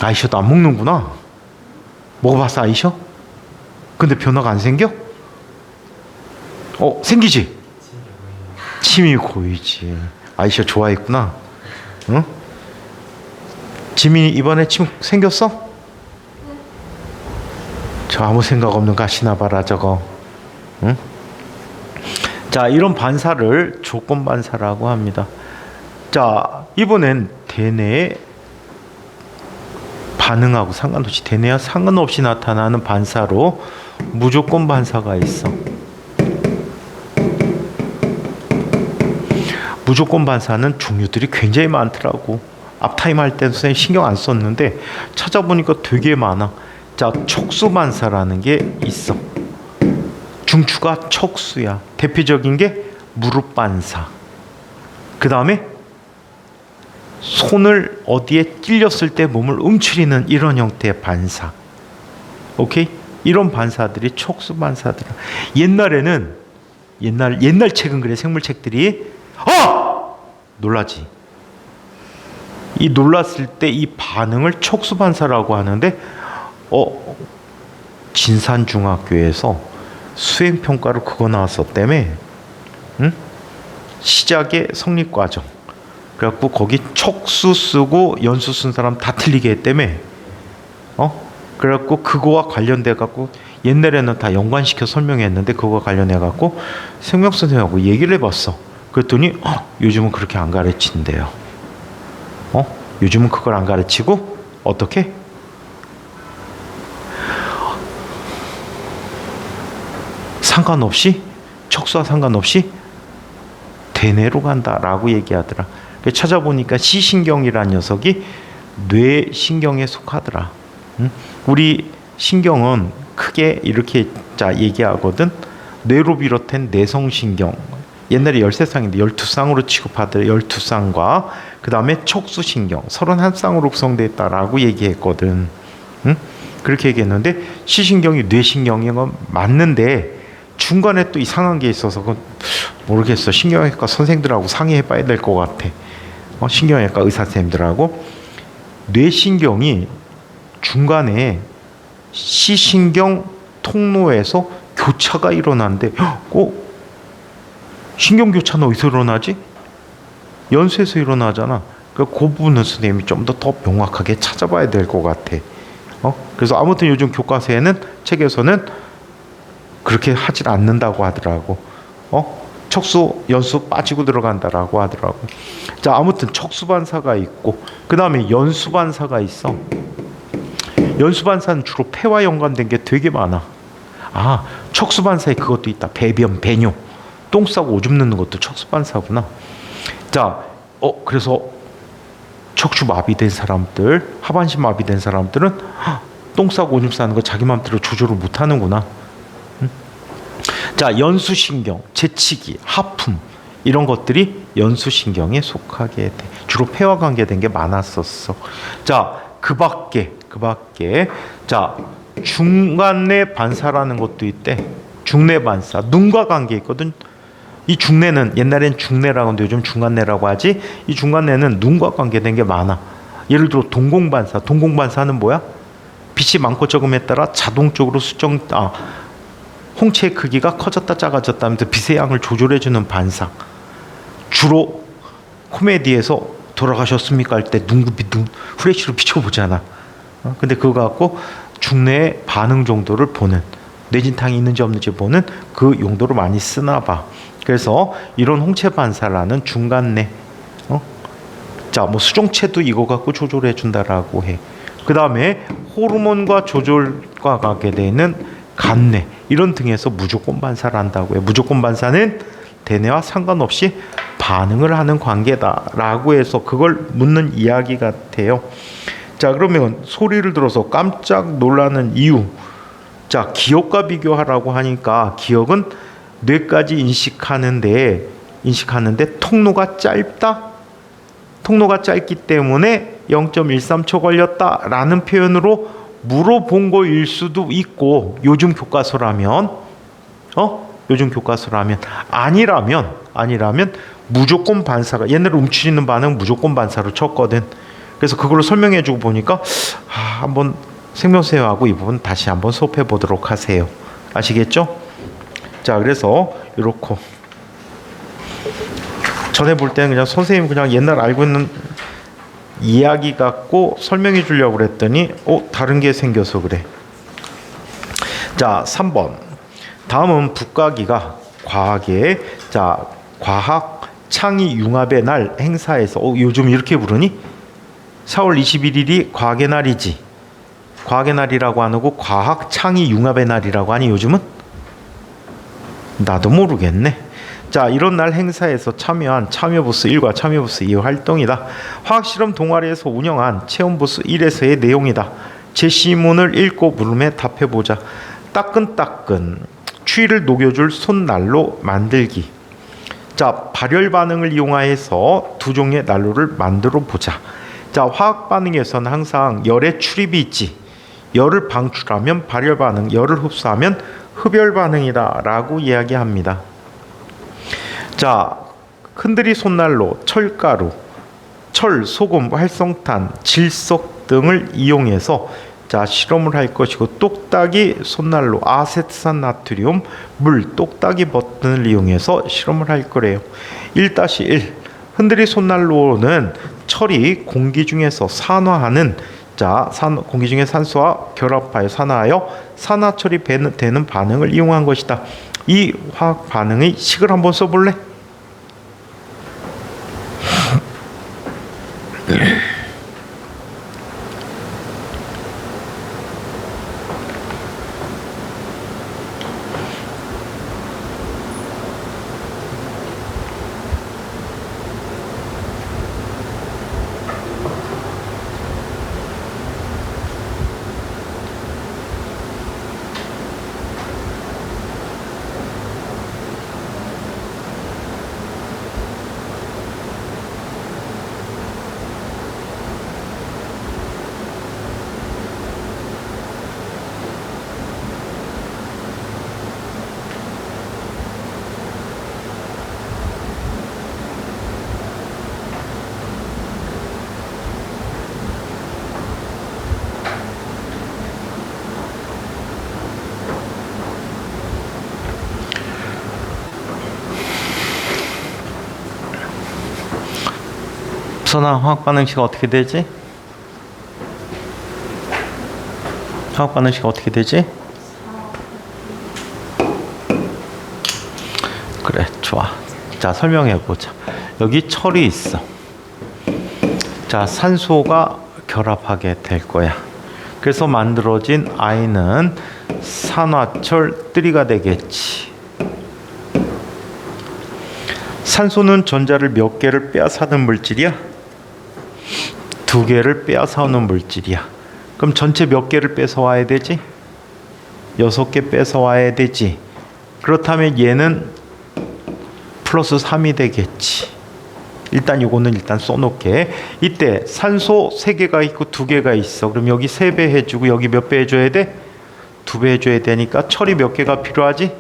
아이셔도 안 먹는구나. 먹어봤어, 아이셔? 근데 변화가 안 생겨? 생기지? 침이 고이지. 아이셔 좋아했구나. 응? 지민이 이번에 침 생겼어? 저 아무 생각 없는 가시나 봐라 저거. 응? 자, 이런 반사를 조건 반사라고 합니다. 자, 이번엔 대뇌에 반응하고 상관없이, 대뇌와 상관없이 나타나는 반사로 무조건 반사가 있어. 무조건 반사는 종류들이 굉장히 많더라고. 앞타임 할 때 선생님 신경 안 썼는데 찾아보니까 되게 많아. 자, 척수 반사라는 게 있어. 중추가 척수야. 대표적인 게 무릎 반사. 그 다음에 손을 어디에 찔렸을 때 몸을 움츠리는 이런 형태의 반사. 오케이? 이런 반사들이 척수 반사들. 옛날에는 옛날 책은 그래. 생물책들이 놀라지. 이 놀랐을 때 이 반응을 척수반사라고 하는데 진산중학교에서 수행평가로 그거 나왔었다며. 응? 시작의 성립과정. 그래갖고 거기 척수 쓰고 연수 쓴 사람 다 틀리게 했다며. 그래갖고 그거와 관련돼갖고 옛날에는 다 연관시켜 설명했는데 그거와 관련해갖고 생명 선생님하고 얘기를 해봤어. 그랬더니 요즘은 그렇게 안 가르친대요. 요즘은 그걸 안 가르치고 어떻게? 상관없이 척수와 상관없이 대뇌로 간다라고 얘기하더라. 찾아보니까 시신경이라는 녀석이 뇌신경에 속하더라. 우리 신경은 크게 이렇게 얘기하거든. 뇌로 비롯된 내성신경. 옛날에 13쌍인데 12쌍으로 취급하더라. 12쌍과 그 다음에 척수신경 31쌍으로 구성되어 있다라고 얘기했거든. 그렇게 얘기했는데 시신경이 뇌신경인 건 맞는데 중간에 또 이상한 게 있어서 그건 모르겠어. 신경외과 선생들하고 상의해 봐야 될 것 같아. 신경외과 의사 선생님들하고 뇌신경이 중간에 시신경 통로에서 교차가 일어나는데 신경교차는 어디서 일어나지? 연수에서 일어나잖아. 그 부분은 선생님이 좀 더 명확하게 찾아봐야 될 것 같아. 그래서 아무튼 요즘 교과서에는 책에서는 그렇게 하질 않는다고 하더라고. 척수 연수 빠지고 들어간다라고 하더라고. 자, 아무튼 척수반사가 있고 그 다음에 연수반사가 있어. 연수반사는 주로 폐와 연관된 게 되게 많아. 척수반사에 그것도 있다. 배변, 배뇨, 똥 싸고 오줌 넣는 것도 척수반사구나. 자, 그래서 척추 마비된 사람들, 하반신 마비된 사람들은 똥 싸고 오줌 싸는 거 자기 마음대로 조절을 못 하는구나. 자, 연수신경, 재치기, 하품 이런 것들이 연수신경에 속하게 돼. 주로 폐와 관계된 게 많았었어. 자, 그 밖에 자, 중간내 반사라는 것도 있대. 중내 반사, 눈과 관계 있거든. 이 중내는 옛날엔 중내라고 하는데 요즘 중간내라고 하지. 이 중간내는 눈과 관계된 게 많아. 예를 들어 동공반사. 동공반사는 뭐야? 빛이 많고 적음에 따라 자동적으로 홍채의 크기가 커졌다 작아졌다 하면서 빛의 양을 조절해주는 반사. 주로 코미디에서 돌아가셨습니까 할 때 눈 후레쉬로 비춰보잖아. 근데 그거 갖고 중내의 반응 정도를 보는, 뇌진탕이 있는지 없는지 보는 그 용도로 많이 쓰나 봐. 그래서 이런 홍채 반사라는 중간내, 자, 뭐 수정체도 이거 갖고 조절해 준다라고 해. 그 다음에 호르몬과 조절과 가게 되는 간내, 이런 등에서 무조건 반사를 한다고 해. 무조건 반사는 대뇌와 상관없이 반응을 하는 관계다라고 해서 그걸 묻는 이야기 같아요. 자, 그러면 소리를 들어서 깜짝 놀라는 이유. 자, 기억과 비교하라고 하니까 기억은 뇌까지 인식하는데 통로가 짧다? 통로가 짧기 때문에 0.13초 걸렸다라는 표현으로 물어본 거일 수도 있고, 요즘 교과서라면 아니라면 무조건 반사가, 옛날에 움츠리는 반응 무조건 반사로 쳤거든. 그래서 그걸로 설명해 주고 보니까 한번 생명수행하고 이 부분 다시 한번 수업해 보도록 하세요. 아시겠죠? 자, 그래서 이렇게 전에 볼 때는 그냥 선생님 그냥 옛날 알고 있는 이야기 갖고 설명해 주려고 그랬더니 다른 게 생겨서 그래. 자, 3번. 다음은 북가기가 과학의 과학 창의 융합의 날 행사에서 요즘 이렇게 부르니? 4월 21일이 과학의 날이지. 과학의 날이라고 안 하고 과학 창의 융합의 날이라고 하니 요즘은? 나도 모르겠네. 자, 이런 날 행사에서 참여한 참여부스 1과 참여부스 2의 활동이다. 화학실험 동아리에서 운영한 체험부스 1에서의 내용이다. 제시문을 읽고 물음에 답해보자. 따끈따끈 추위를 녹여줄 손난로 만들기. 자, 발열 반응을 이용해서 두 종류의 난로를 만들어 보자. 자, 화학 반응에서는 항상 열의 출입이 있지. 열을 방출하면 발열 반응, 열을 흡수하면 흡열 반응이다 라고 이야기합니다. 자, 흔들이 손난로, 철가루 철, 소금, 활성탄, 질석 등을 이용해서 자 실험을 할 것이고, 똑딱이 손난로, 아세트산 나트륨, 물, 똑딱이 버튼을 이용해서 실험을 할 거래요. 1-1 흔들이 손난로는 철이 공기 중에서 산화하는 공기 중에 산소와 결합하여 산화하여 산화철이 되는 반응을 이용한 것이다. 이 화학 반응의 식을 한번 써볼래? 선아, 화학 반응식 어떻게 되지? 화학 반응식 어떻게 되지? 그래, 좋아. 자, 설명해 보자. 여기 철이 있어. 자, 산소가 결합하게 될 거야. 그래서 만들어진 I는 산화철 3가 되겠지. 산소는 전자를 몇 개를 빼앗아는 물질이야? 2개를 빼앗아오는 물질이야. 그럼 전체 몇 개를 뺏어와야 되지? 6개 뺏어와야 되지. 그렇다면 얘는 플러스 3이 되겠지. 일단 요거는 일단 써놓게. 이때 산소 3개가 있고 2개가 있어. 그럼 여기 3배 해주고 여기 몇 배 해줘야 돼? 2배 해줘야 되니까 철이 몇 개가 필요하지?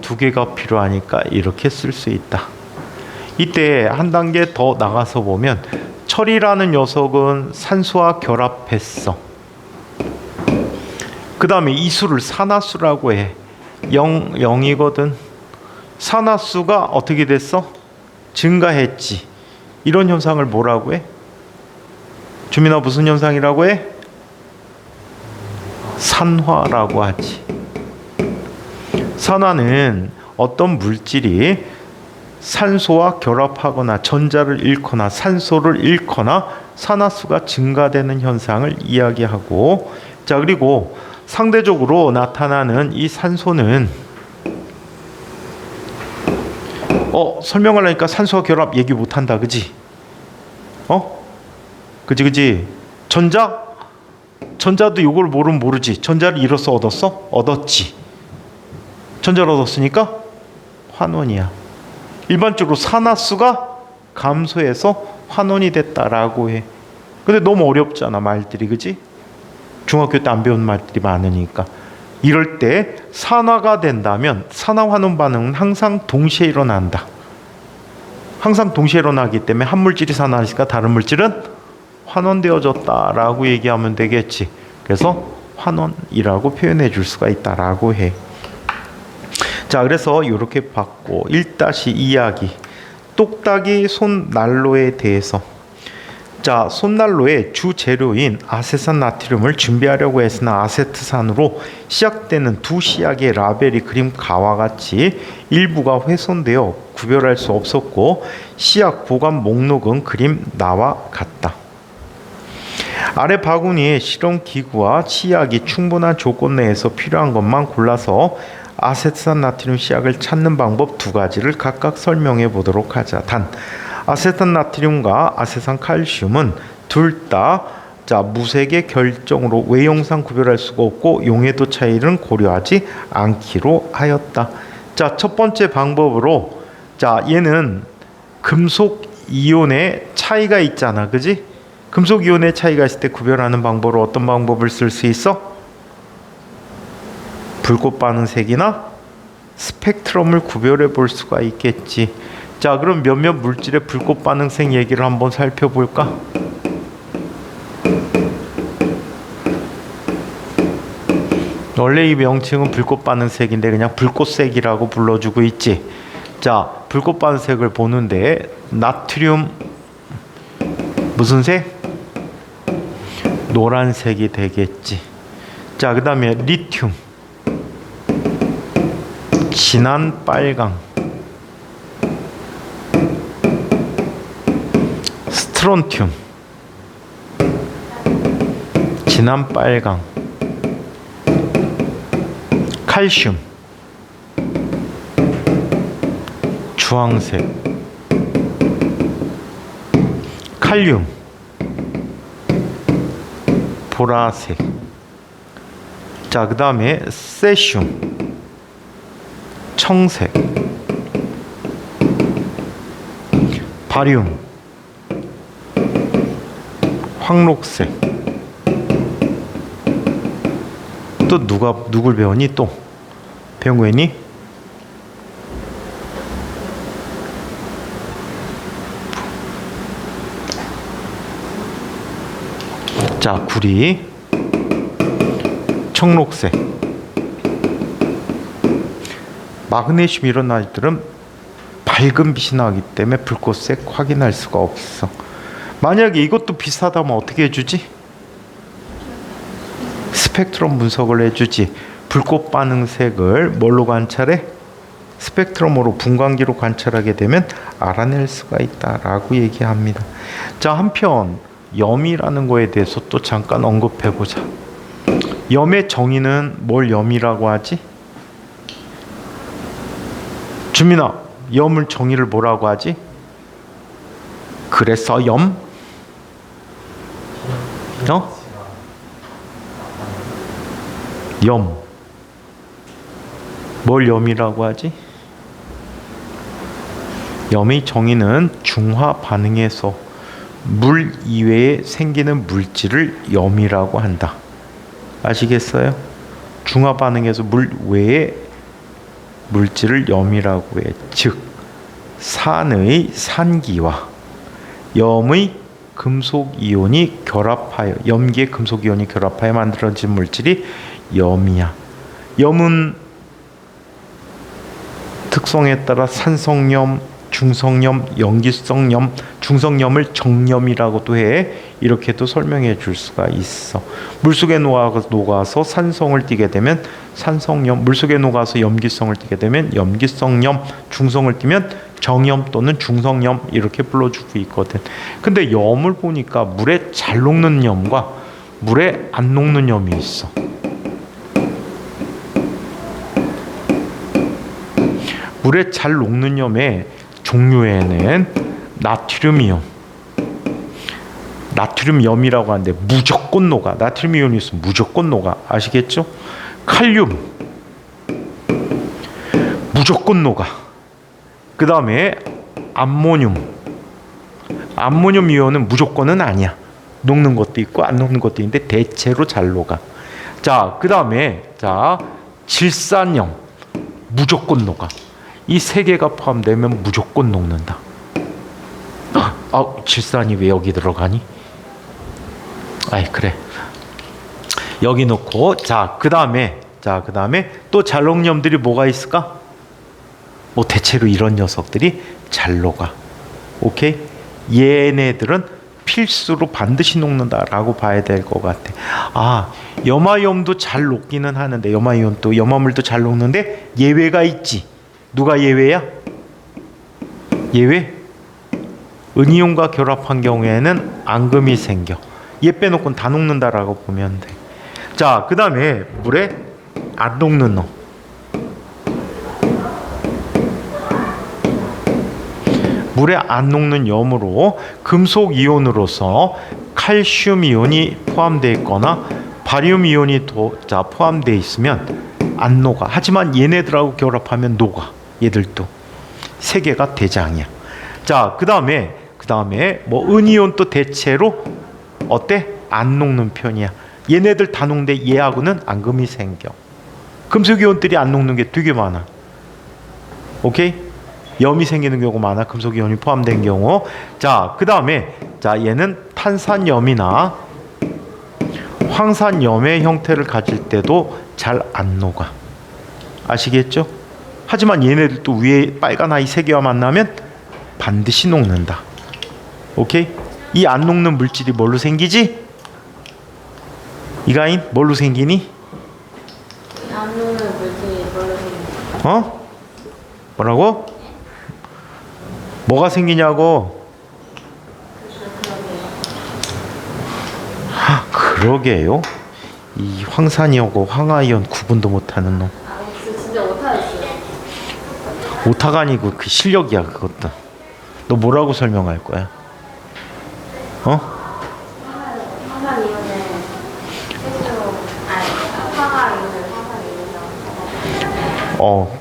2개가 필요하니까 이렇게 쓸 수 있다. 이때 한 단계 더 나가서 보면 철이라는 녀석은 산소와 결합했어. 그 다음에 이 수를 산화수라고 해. 0이거든. 산화수가 어떻게 됐어? 증가했지. 이런 현상을 뭐라고 해? 주민아, 무슨 현상이라고 해? 산화라고 하지. 산화는 어떤 물질이 산소와 결합하거나 전자를 잃거나 산소를 잃거나 산화수가 증가되는 현상을 이야기하고, 자, 그리고 상대적으로 나타나는 이 산소는 설명하려니까 산소와 결합 얘기 못한다, 그지? 그지? 전자도 이걸 모르면 모르지. 전자를 잃어서 얻었어? 얻었지. 전자를 얻었으니까 환원이야. 일반적으로 산화수가 감소해서 환원이 됐다라고 해. 근데 너무 어렵잖아, 말들이, 그지? 중학교 때 안 배운 말들이 많으니까. 이럴 때 산화가 된다면 산화 환원 반응은 항상 동시에 일어난다. 항상 동시에 일어나기 때문에 한 물질이 산화하니까 다른 물질은 환원되어졌다라고 얘기하면 되겠지. 그래서 환원이라고 표현해 줄 수가 있다라고 해. 자, 그래서 이렇게 봤고, 1-2 이야기. 똑딱이 손난로에 대해서. 자, 손난로의 주 재료인 아세산 나트륨을 준비하려고 했으나 아세트산으로 시작되는 두 시약의 라벨이 그림 가와 같이 일부가 훼손되어 구별할 수 없었고, 시약 보관 목록은 그림 나와 같다. 아래 바구니에 실험 기구와 시약이 충분한 조건 내에서 필요한 것만 골라서 아세트산 나트륨 시약을 찾는 방법 2가지를 각각 설명해 보도록 하자. 단, 아세탄 나트륨과 아세산 칼슘은 둘 다 무색의 결정으로 외형상 구별할 수가 없고 용해도 차이를 고려하지 않기로 하였다. 자, 첫 번째 방법으로, 자, 얘는 금속 이온의 차이가 있잖아, 그지? 금속 이온의 차이가 있을 때 구별하는 방법으로 어떤 방법을 쓸 수 있어? 불꽃 반응색이나 스펙트럼을 구별해 볼 수가 있겠지. 자, 그럼 몇몇 물질의 불꽃 반응색 얘기를 한번 살펴볼까? 원래 이 명칭은 불꽃 반응색인데 그냥 불꽃색이라고 불러주고 있지. 자, 불꽃 반응색을 보는데 나트륨 무슨 색? 노란색이 되겠지. 자, 그 다음에 리튬 진한 빨강, 스트론튬 진한 빨강, 칼슘 주황색, 칼륨 보라색. 자, 그 다음에 세슘 청색, 바륨 황록색. 또 누굴 배웠니? 또 배운 거 있니? 자, 구리 청록색, 마그네슘 이런 아이들은 밝은 빛이 나기 때문에 불꽃색 확인할 수가 없어. 만약에 이것도 비슷하다면 어떻게 해주지? 스펙트럼 분석을 해주지. 불꽃 반응색을 뭘로 관찰해? 스펙트럼으로 분광기로 관찰하게 되면 알아낼 수가 있다라고 얘기합니다. 자, 한편 염이라는 거에 대해서 또 잠깐 언급해 보자. 염의 정의는 뭘 염이라고 하지? 주민아, 염을 정의를 뭐라고 하지? 그래서 염? 염. 뭘 염이라고 하지? 염의 정의는 중화 반응에서 물 이외에 생기는 물질을 염이라고 한다. 아시겠어요? 중화 반응에서 물 외에 물질을 염이라고 해. 즉 산의 산기와 염의 금속 이온이 결합하여, 염기의 금속 이온이 결합하여 만들어진 물질이 염이야. 염은 특성에 따라 산성염, 중성염, 염기성염, 중성염을 정염이라고도 해. 이렇게도 설명해 줄 수가 있어. 물속에 녹아서 산성을 띠게 되면 산성염, 물속에 녹아서 염기성을 띠게 되면 염기성염, 중성을 띠면 정염 또는 중성염 이렇게 불러주고 있거든. 근데 염을 보니까 물에 잘 녹는 염과 물에 안 녹는 염이 있어. 물에 잘 녹는 염의 종류에는 나트륨 이온, 나트륨 염이라고 하는데 무조건 녹아. 나트륨 이온이 있으면 무조건 녹아. 아시겠죠? 칼륨 무조건 녹아. 그 다음에 암모늄 이온은 무조건은 아니야. 녹는 것도 있고 안 녹는 것도 있는데 대체로 잘 녹아. 자, 그 다음에 질산염 무조건 녹아. 이 세 개가 포함되면 무조건 녹는다. 질산이 왜 여기 들어가니? 아이, 그래. 여기 놓고, 그 다음에 또 잘 녹는 염들이 뭐가 있을까? 뭐 대체로 이런 녀석들이 잘 녹아. 오케이? 얘네들은 필수로 반드시 녹는다라고 봐야 될 것 같아. 염화염도 잘 녹기는 하는데, 염화이온도 염화물도 잘 녹는데 예외가 있지. 누가 예외야? 예외? 은이온과 결합한 경우에는 앙금이 생겨. 얘 빼놓고는 다 녹는다라고 보면 돼. 자, 그 다음에 물에 안 녹는 놈. 물에 안 녹는 염으로 금속 이온으로서 칼슘 이온이 포함되어 있거나 바륨 이온이 포함되어 있으면 안 녹아. 하지만 얘네들하고 결합하면 녹아. 얘들도 세 개가 대장이야. 자, 그 다음에 뭐 은이온도 대체로 어때? 안 녹는 편이야. 얘네들 다 녹는데 얘하고는 앙금이 생겨. 금속 이온들이 안 녹는 게 되게 많아. 오케이? 염이 생기는 경우가 많아. 금속이온이 포함된 경우. 자, 그 다음에 자 얘는 탄산염이나 황산염의 형태를 가질 때도 잘 안 녹아. 아시겠죠? 하지만 얘네들도 위에 빨간 아이 세 개와 만나면 반드시 녹는다. 오케이? 이 안 녹는 물질이 뭘로 생기지? 이가인 뭘로 생기니? 안 녹는 물질이 뭘로 생깁니까? 어? 뭐라고? 뭐가 생기냐고? 그러게요. 이 황산이하고 황화이온 구분도 못하는 놈. 아, 진짜 못하겠어요. 오타가 아니고 그 실력이야 그것도. 너 뭐라고 설명할 거야? 어? 황산 이온을 해수로, 황화 이온을 황산 이온이라고.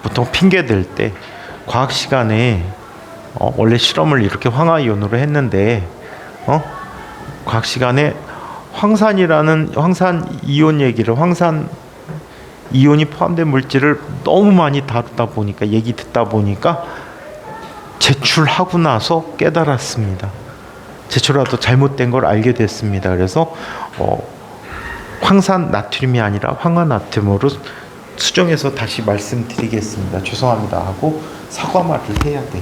보통 핑계 댈 때 과학 시간에 원래 실험을 이렇게 황화이온으로 했는데 과학 시간에 황산 이온 얘기를 황산 이온이 포함된 물질을 너무 많이 다루다 보니까 얘기 듣다 보니까 제출하고 나서 깨달았습니다. 제출하도 잘못된 걸 알게 됐습니다. 그래서 황산 나트륨이 아니라 황화 나트륨으로 수정해서 다시 말씀드리겠습니다. 죄송합니다 하고 사과 말을 해야 돼.